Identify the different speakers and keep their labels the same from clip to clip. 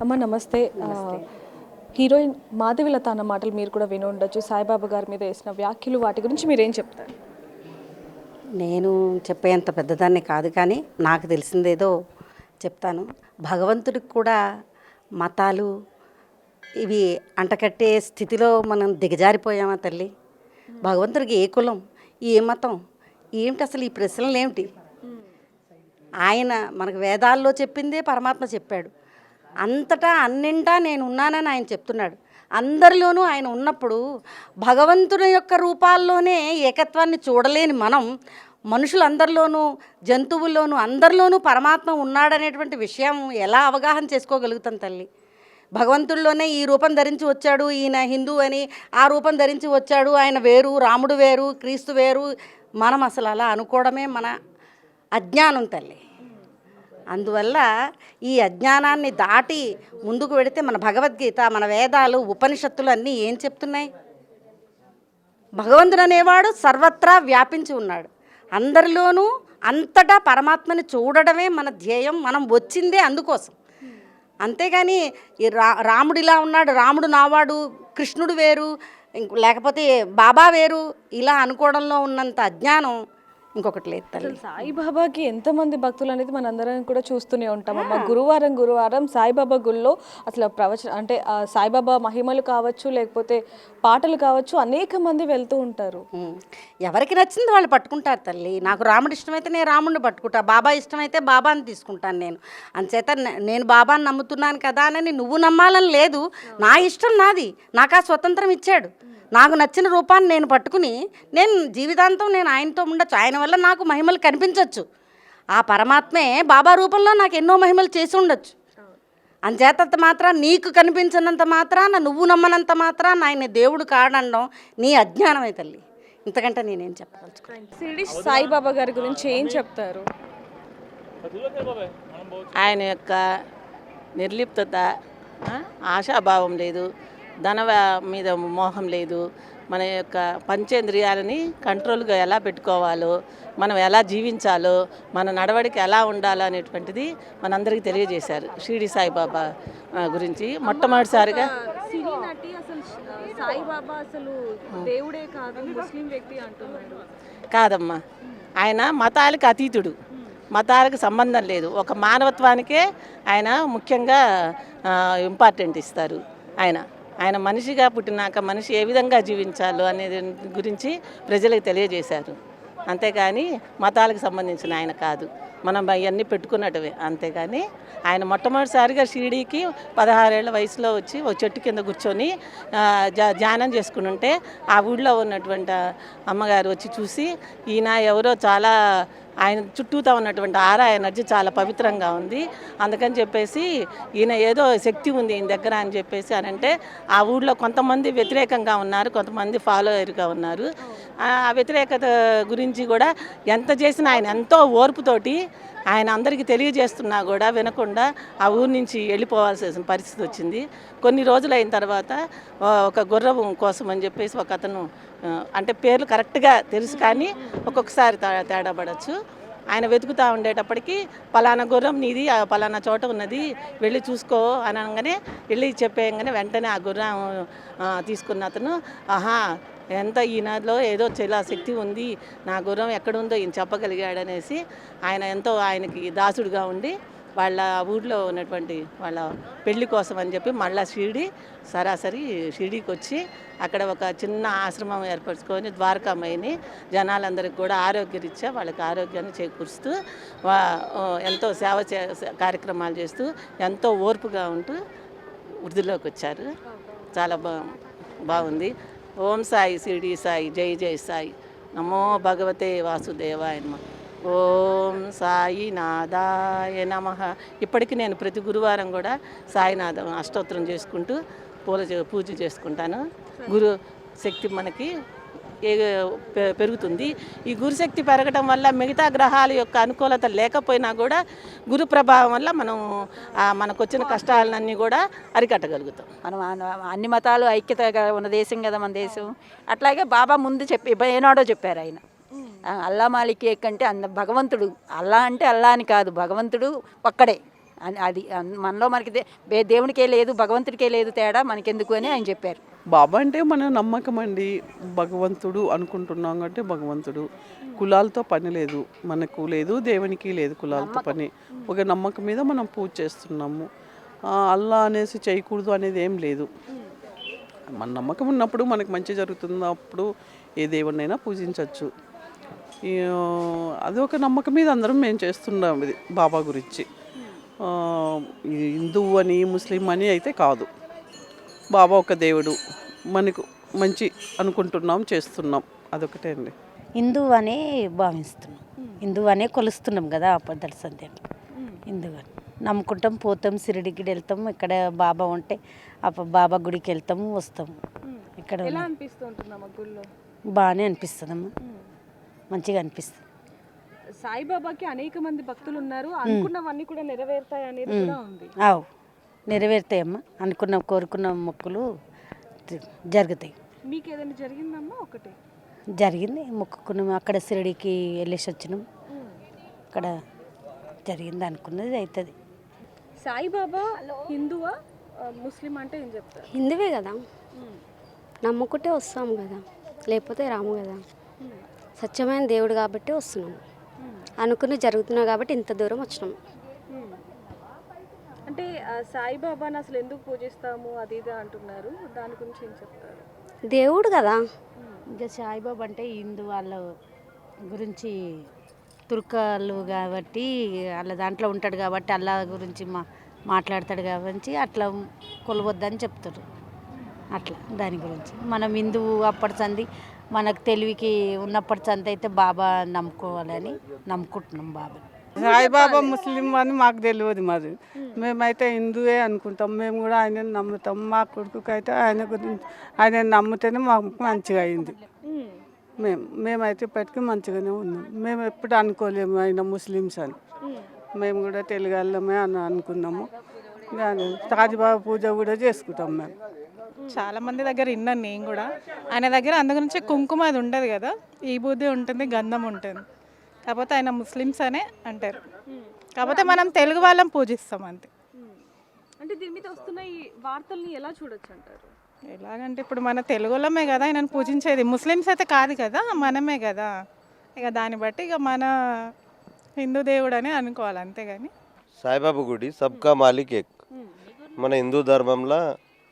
Speaker 1: అమ్మ నమస్తే. హీరోయిన్ మాధవిలత అన్న మాటలు మీరు కూడా విని ఉండొచ్చు. సాయిబాబా గారి మీద వేసిన వ్యాఖ్యలు వాటి గురించి మీరేం చెప్తారు?
Speaker 2: నేను చెప్పేంత పెద్దదాన్ని కాదు, కానీ నాకు తెలిసిందేదో చెప్తాను. భగవంతుడికి కూడా మతాలు ఇవి అంటకట్టే స్థితిలో మనం దిగజారిపోయామా తల్లి? భగవంతుడికి ఏ కులం, ఏ మతం ఏమిటి, అసలు ఈ ప్రశ్నలు ఏమిటి? ఆయన మనకు వేదాల్లో చెప్పిందే పరమాత్మ చెప్పాడు. అంతటా అన్నింటా నేను ఉన్నానని ఆయన చెప్తున్నాడు. అందరిలోనూ ఆయన ఉన్నప్పుడు భగవంతుని యొక్క రూపాల్లోనే ఏకత్వాన్ని చూడలేని మనం మనుషులందరిలోనూ జంతువుల్లోనూ అందరిలోనూ పరమాత్మ ఉన్నాడనేటువంటి విషయం ఎలా అవగాహన చేసుకోగలుగుతాం తల్లి? భగవంతుల్లోనే ఈ రూపం ధరించి వచ్చాడు, ఈయన హిందూ అని, ఆ రూపం ధరించి వచ్చాడు, ఆయన వేరు, రాముడు వేరు, క్రీస్తు వేరు, మనం అసలు అలా అనుకోవడమే మన అజ్ఞానం తల్లి. అందువల్ల ఈ అజ్ఞానాన్ని దాటి ముందుకు వెడితే మన భగవద్గీత, మన వేదాలు, ఉపనిషత్తులు అన్నీ ఏం చెప్తున్నాయి? భగవంతుడు అనేవాడు సర్వత్రా వ్యాపించి ఉన్నాడు. అందరిలోనూ అంతటా పరమాత్మని చూడడమే మన ధ్యేయం. మనం వచ్చిందే అందుకోసం. అంతేగాని ఈ రాముడు ఇలా ఉన్నాడు, రాముడు నావాడు, కృష్ణుడు వేరు, లేకపోతే బాబా వేరు, ఇలా అనుకోవడంలో ఉన్నంత అజ్ఞానం ఇంకొకటి లేదు తల్లి.
Speaker 1: సాయిబాబాకి ఎంతమంది భక్తులు అనేది మనందరం కూడా చూస్తూనే ఉంటామమ్మా. గురువారం సాయిబాబా గుళ్ళో అసలు అంటే సాయిబాబా మహిమలు కావచ్చు, లేకపోతే పాటలు కావచ్చు, అనేక మంది వెళ్తూ ఉంటారు.
Speaker 2: ఎవరికి నచ్చింది వాళ్ళు పట్టుకుంటారు తల్లి. నాకు రాముడు ఇష్టమైతే నేను రాముడిని పట్టుకుంటా, బాబా ఇష్టమైతే బాబాని తీసుకుంటాను నేను. అందుచేత నేను బాబాని నమ్ముతున్నాను కదా అని నువ్వు నమ్మాలని లేదు. నా ఇష్టం నాది, నాకు ఆ స్వతంత్రం ఇచ్చాడు. నాకు నచ్చిన రూపాన్ని నేను పట్టుకుని నేను జీవితాంతం నేను ఆయనతో ఉండొచ్చు. ఆయన వల్ల నాకు మహిమలు కనిపించవచ్చు. ఆ పరమాత్మే బాబా రూపంలో నాకు ఎన్నో మహిమలు చేసి ఉండొచ్చు. అంచేతంత మాత్రం నీకు కనిపించినంత మాత్రాన, నువ్వు నమ్మనంత మాత్రాన ఆయన దేవుడు కాడనడం నీ అజ్ఞానమే తల్లి. ఇంతకంటే నేనేం చెప్పదలుచుకోను.
Speaker 1: షిరిడి సాయిబాబా గారి గురించి ఏం చెప్తారు?
Speaker 3: ఆయన యొక్క నిర్లిప్తత, ఆశాభావం లేదు, ధన మీద మోహం లేదు, మన యొక్క పంచేంద్రియాలని కంట్రోల్గా ఎలా పెట్టుకోవాలో, మనం ఎలా జీవించాలో, మన నడవడిక ఎలా ఉండాలో అనేటువంటిది మనందరికీ తెలియజేశారు షిరిడి సాయిబాబా గురించి. మొట్టమొదటిసారిగా
Speaker 1: సాయిబాబా అసలు దేవుడే కాదు, ముస్లిం వ్యక్తి అంటున్నారు.
Speaker 3: కాదమ్మా, ఆయన మతాలకు అతీతుడు, మతాలకు సంబంధం లేదు. ఒక మానవత్వానికే ఆయన ముఖ్యంగా ఇంపార్టెంట్ ఇస్తారు. ఆయన మనిషిగా పుట్టినాక మనిషి ఏ విధంగా జీవించాలో అనేది గురించి ప్రజలకు తెలియజేశారు. అంతేగాని మతాలకు సంబంధించిన ఆయన కాదు. మనం అవన్నీ పెట్టుకున్నట్టువే. అంతేగాని ఆయన మొట్టమొదటిసారిగా షిరిడీకి 16 ఏళ్ల వయసులో వచ్చి ఒక చెట్టు కింద కూర్చొని ధ్యానం చేసుకుని ఉంటే ఆ ఊళ్ళో ఉన్నటువంటి అమ్మగారు వచ్చి చూసి, ఈయన ఎవరో చాలా ఆయన చుట్టూతో ఉన్నటువంటి ఆరా ఎనర్జీ చాలా పవిత్రంగా ఉంది, అందుకని చెప్పేసి ఈయన ఏదో శక్తి ఉంది ఈయన దగ్గర అని చెప్పేసి అని అంటే, ఆ ఊళ్ళో కొంతమంది వ్యతిరేకంగా ఉన్నారు, కొంతమంది ఫాలోయర్గా ఉన్నారు. ఆ వ్యతిరేకత గురించి కూడా ఎంత చేసినా ఆయన ఎంతో ఓర్పుతోటి ఆయన అందరికీ తెలియజేస్తున్నా కూడా వినకుండా ఆ ఊరి నుంచి వెళ్ళిపోవాల్సిన పరిస్థితి వచ్చింది. కొన్ని రోజులు అయిన తర్వాత ఒక గుర్రం కోసం అని చెప్పేసి ఒక అతను, అంటే పేర్లు కరెక్ట్గా తెలుసు కానీ ఒక్కొక్కసారి తేడా పడవచ్చు, ఆయన వెతుకుతూ ఉండేటప్పటికి పలానా గుర్రం నీది, పలానా చోట ఉన్నది, వెళ్ళి చూసుకో అని అనగానే వెళ్ళి చెప్పేయంగానే వెంటనే ఆ గుర్రం తీసుకున్న అతను, ఆహా ఎంత ఈయనలో ఏదో చాలా శక్తి ఉంది, నా గుర్రం ఎక్కడుందో ఈయన చెప్పగలిగాడనేసి ఆయన ఎంతో ఆయనకి దాసుడుగా ఉండి వాళ్ళ ఊళ్ళో ఉన్నటువంటి వాళ్ళ పెళ్లి కోసం అని చెప్పి మళ్ళీ సరాసరి షిరిడీకి వచ్చి అక్కడ ఒక చిన్న ఆశ్రమం ఏర్పరచుకొని ద్వారకామయ్యని జనాలందరికీ కూడా ఆరోగ్యరీత్యా వాళ్ళకి ఆరోగ్యాన్ని చేకూరుస్తూ ఎంతో సేవ కార్యక్రమాలు చేస్తూ ఎంతో ఓర్పుగా ఉంటూ వృద్ధిలోకి వచ్చారు. చాలా బాగుంది. ఓం సాయి, షిరిడి సాయి, జై జై సాయి, నమో భగవతే వాసుదేవాయ నమః, ఓం సాయినాథాయ నమః. ఇప్పటికీ నేను ప్రతి గురువారం కూడా సాయినాథం అష్టోత్తరం చేసుకుంటూ పూజ చేసుకుంటాను. గురు శక్తి మనకి పెరుగుతుంది. ఈ గురుశక్తి పెరగడం వల్ల మిగతా గ్రహాల యొక్క అనుకూలత లేకపోయినా కూడా గురు ప్రభావం వల్ల మనకు వచ్చిన కష్టాలన్నీ కూడా అరికట్టగలుగుతాం.
Speaker 4: మనం అన్ని మతాలు ఐక్యతగా ఉన్న దేశం కదా మన దేశం. అట్లాగే బాబా ముందు ఏనాడో చెప్పారు ఆయన, అల్లా మాలిక్ కంటే భగవంతుడు, అల్లా అంటే అల్లా అని కాదు, భగవంతుడు ఒక్కడే. అది మనలో మనకి దేవునికే లేదు, భగవంతుడికే లేదు తేడా, మనకెందుకు అని ఆయన చెప్పారు.
Speaker 5: బాబా అంటే మన నమ్మకం అండి. భగవంతుడు అనుకుంటున్నాం కాబట్టి భగవంతుడు. కులాలతో పని లేదు, మనకు లేదు, దేవునికి లేదు కులాలతో పని. ఒక నమ్మకం మీద మనం పూజ చేస్తున్నాము. అల్లా అనేసి చేయకూడదు అనేది ఏం లేదు. మన నమ్మకం ఉన్నప్పుడు మనకు మంచి జరుగుతున్నప్పుడు ఏ దేవుడినైనా పూజించవచ్చు. అది ఒక నమ్మకం మీద అందరం మేము చేస్తున్నాం ఇది బాబా గురించి. ఇది హిందూ అని ముస్లిం అని అయితే కాదు. బాబా ఒక దేవుడు, మనకు మంచి అనుకుంటున్నాం, చేస్తున్నాం, అదొకటే అండి.
Speaker 2: హిందూ అనే భావిస్తున్నాం, హిందూ అనే కొలుస్తున్నాం కదా అప్పటి సంధ్య. హిందూ అని నమ్ముకుంటాం, పోతాం, షిరిడికి వెళ్తాం. ఇక్కడ బాబా ఉంటే బాబా గుడికి వెళ్తాము, వస్తాము. ఇక్కడ
Speaker 1: ఎలా అనిపిస్తుంటున్నాం గుళ్ళో?
Speaker 2: బాగానే అనిపిస్తుందమ్మా, మంచిగా అనిపిస్తుంది.
Speaker 1: సాయిబాబాకి అనేక మంది భక్తులు ఉన్నారు, అనుకున్నవన్నీ కూడా నెరవేరుతాయి అనేది కూడా ఉంది.
Speaker 2: అవు నెరవేరుతాయమ్మా, కోరుకున్న మొక్కులు జరుగుతాయి.
Speaker 1: మీకు ఏదైనా జరిగిందమ్మా? ఒకటి
Speaker 2: జరిగింది, మొక్కుకున్నాము, అక్కడ షిరిడికి వెళ్ళేసి వచ్చినాం, అక్కడ జరిగింది, అనుకున్నది అవుతుంది.
Speaker 1: సాయిబాబా హిందువా ముస్లిం అంటే ఏం చెప్తారు?
Speaker 6: హిందువే కదా, నమ్ముకుంటే వస్తాము కదా, లేకపోతే రాము కదా. సత్యమైన దేవుడు కాబట్టి వస్తున్నాము, అనుకుని జరుగుతున్నావు కాబట్టి ఇంత దూరం వచ్చినాము.
Speaker 1: అంటే సాయిబాబాని అసలు ఎందుకు పూజిస్తాము అది ఇది అంటున్నారు, దాని గురించి ఏం చెప్తారు?
Speaker 6: దేవుడు కదా.
Speaker 2: ఇంకా సాయిబాబా అంటే హిందూ వాళ్ళ గురించి, తుర్కాలు కాబట్టి వాళ్ళ దాంట్లో ఉంటాడు కాబట్టి అల్లా గురించి మాట్లాడతాడు కాబట్టి అట్లా కొలవద్దని చెప్తారు. అట్లా దాని గురించి మనం హిందువు అప్పటి సంది మనకు తెలివికి ఉన్నప్పటి సంది అయితే బాబా నమ్ముకోవాలని నమ్ముకుంటున్నాం బాబాని.
Speaker 7: సాయిబాబా ముస్లిం అని మాకు తెలియదు, మరి మేమైతే హిందువే అనుకుంటాం. మేము కూడా ఆయన నమ్ముతాం. మా కొడుకుకి అయితే ఆయన గురించి, ఆయన నమ్మితేనే మాకు మంచిగా అయింది. మేమైతే ఇప్పటికీ మంచిగానే ఉన్నాం. మేము ఎప్పుడు అనుకోలేము ఆయన ముస్లిమ్స్ అని. మేము కూడా తెలుగు వాళ్ళమే అని అనుకున్నాము. సాయిబాబా పూజ కూడా చేసుకుంటాం మేము.
Speaker 8: చాలా మంది దగ్గర విన్నాను నేను కూడా. ఆయన దగ్గర అందు గురించి కుంకుమ అది ఉండదు కదా, ఈ బుద్ధి ఉంటుంది, గంధం ఉంటుంది. కాకపోతే ఆయన ముస్లిమ్స్ అనే అంటారు, కాకపోతే మనం తెలుగు వాళ్ళం పూజిస్తాం అంతే.
Speaker 1: అంటే దీని మీద వస్తున్న ఈ వార్తల్ని ఎలా చూడొచ్చు అంటారు?
Speaker 8: ఎలాగంటే ఇప్పుడు మన తెలుగులమే కదా ఆయనను పూజించేది, ముస్లిమ్స్ అయితే కాదు కదా, మనమే కదా. ఇక దాన్ని బట్టి ఇక మన హిందూ దేవుడు అని అనుకోవాలి, అంతేగాని.
Speaker 9: సాయిబాబా గుడి సబ్కా మాలిక్ ఏక్. మన హిందూ ధర్మంలో,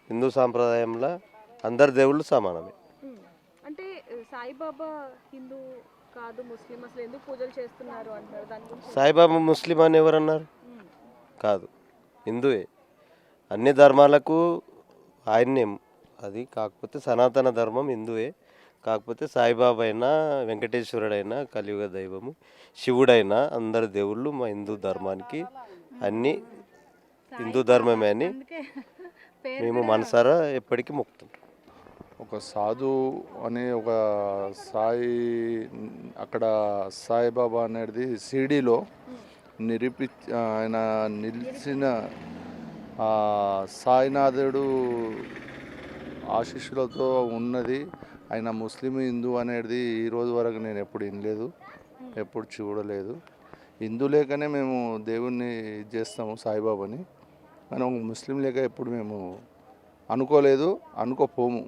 Speaker 9: హిందూ సాంప్రదాయంలో అందరు దేవుళ్ళు సమానమే.
Speaker 1: అంటే సాయిబాబా హిందూ కాదు ముస్లిం, అసలు ఎందుకు పూజలు చేస్తున్నారు అంటారు, దాని గురించి?
Speaker 9: సాయిబాబా ముస్లిం అని ఎవరన్నారు? కాదు, హిందువే. అన్ని ధర్మాలకు ఆయన్నే అది. కాకపోతే సనాతన ధర్మం హిందువే. కాకపోతే సాయిబాబా అయినా, వెంకటేశ్వరుడైనా, కలియుగ దైవము, శివుడైనా అందరు దేవుళ్ళు మా హిందూ ధర్మానికి అన్నీ హిందూ ధర్మమే అని మేము మనసారా ఎప్పటికీ మొక్కుతుంటాం.
Speaker 10: ఒక సాధు అనే ఒక అక్కడ సాయిబాబా అనేది షిరిడీలో ఆయన నిలిచిన సాయినాథుడు ఆశీస్సులతో ఉన్నది. ఆయన ముస్లిం హిందూ అనేది ఈ రోజు వరకు నేను ఎప్పుడు వినలేదు, ఎప్పుడు చూడలేదు. హిందూ లేకనే మేము దేవుణ్ణి చేస్తాము సాయిబాబాని, కానీ ముస్లిం లేక ఎప్పుడు మేము అనుకోలేదు, అనుకోపోము.